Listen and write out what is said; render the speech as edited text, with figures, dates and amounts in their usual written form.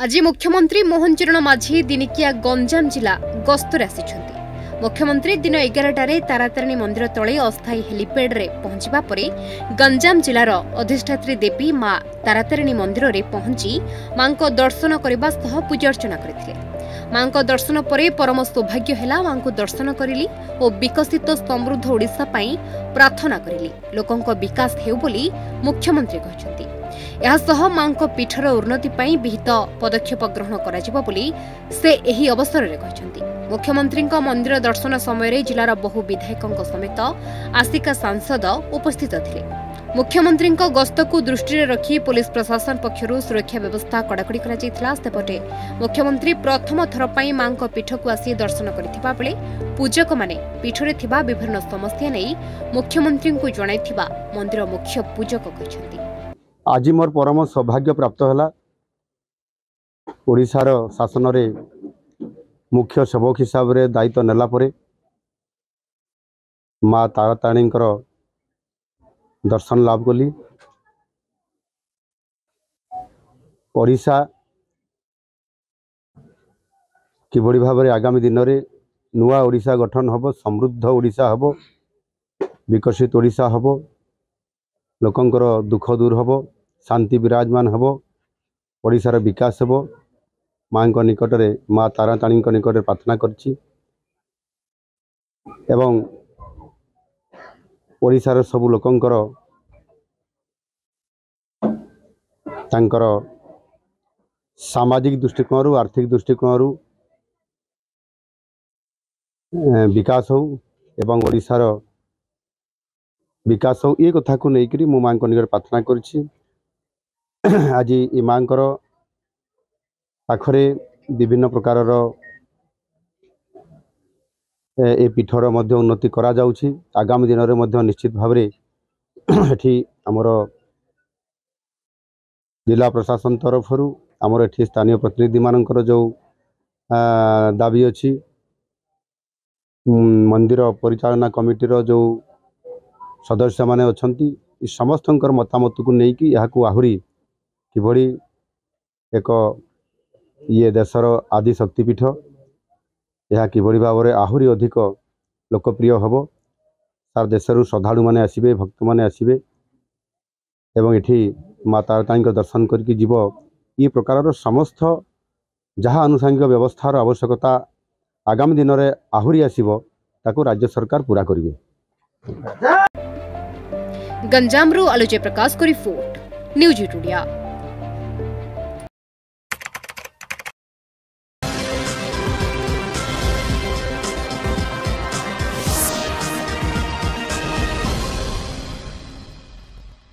आज मुख्यमंत्री मोहन चरण माझी दिनिकिया गंजाम जिला गस्तर आसिछन्ति। मुख्यमंत्री दिन 11टारे तारातारिणी मंदिर तले अस्थायी हेलीपैड रे पहुंचबा परे गंजाम जिलार अधिष्ठात्री देवी मां तारातारिणी मंदिर रे पहुंची मां को दर्शन करबा सह पूजार्चना करथिले। मां को दर्शन परे परम सौभाग्य हेला मां को दर्शन करिली और विकसित समृद्ध ओडिशा पई प्रार्थना करिली। लोकंक विकास हेउ बोली मुख्यमंत्री कहछन्ति। यासह मां को पीठर उन्नति पई विहित पदक्षेप ग्रहण कराजिबो बोली से एही अवसर रे कहछन्ति। मुख्यमंत्री मंदिर दर्शन समय जिलार बहु विधायकों समेत आसिका सांसद उपस्थित थिले। मुख्यमंत्री गस्त को दृष्टि रखी पुलिस प्रशासन पक्षरु सुरक्षा व्यवस्था कड़ाकड़ी करा सेपटे मुख्यमंत्री प्रथम थर पई मां को पीठ को आसी दर्शन करथिबा बेले पूजक माने पीठरे थिबा विभिन्न समस्या नहीं मुख्यमंत्री को जणाइथिबा मंदिर मुख्य पूजक कहछन्ति। आज मोर परम सौभाग्य प्राप्त है ओडिशार शासन रे मुख्य सेवक हिसाब रे दायित्व नेला परे माँ तारातारिणी दर्शन लाभ कली। ओडिशा किभली भाव आगामी दिन में नुआ ओडिशा गठन हब, समृद्ध ओडिशा हब, विकसित ओडिशा हब, लोकंकर दुख दूर हब, शांति विराजमान हब, ओडिशार विकास हब। माँ निकट में माँ तारातारिणी निकट में प्रार्थना करछि एवं ओडिशार सब लोकंकर तांकर सामाजिक दृष्टिकोण आर्थिक दृष्टिकोण विकास हो एवं ओडिशार विकास हो ये कथा को लेकर मो माँ निकट प्रार्थना करछि। आज ये माँ पाखरे विभिन्न प्रकार ए पीठर मध्य उन्नति करा जाउछि। आगामी दिन में मध्य निश्चित भाव एठी आमर जिला प्रशासन तरफ आमर एठी स्थानीय प्रतिनिधि मानकर जो दाबी अछि मंदिर परिचालना कमिटीर जो सदस्य माने अछंती समस्तंकर मतामत को लेकिन यहाँ आहुरी किभली एक ये देशर आदि शक्तिपीठ यह किभली भाव में आहुरी अधिक लोकप्रिय हम सार देशरू श्रद्धालु माने आसिबे, भक्त माने आसिबे एवं एठी माँ तारातारिणी दर्शन करके जीव ये प्रकार समस्त जहाँ आनुषंगिक व्यवस्थार आवश्यकता आगामी दिन में आहुरी आसिबो ताको राज्य सरकार पूरा करिवे। गंजामरू आलोचे प्रकाश को रिपोर्ट न्यूज इंडिया।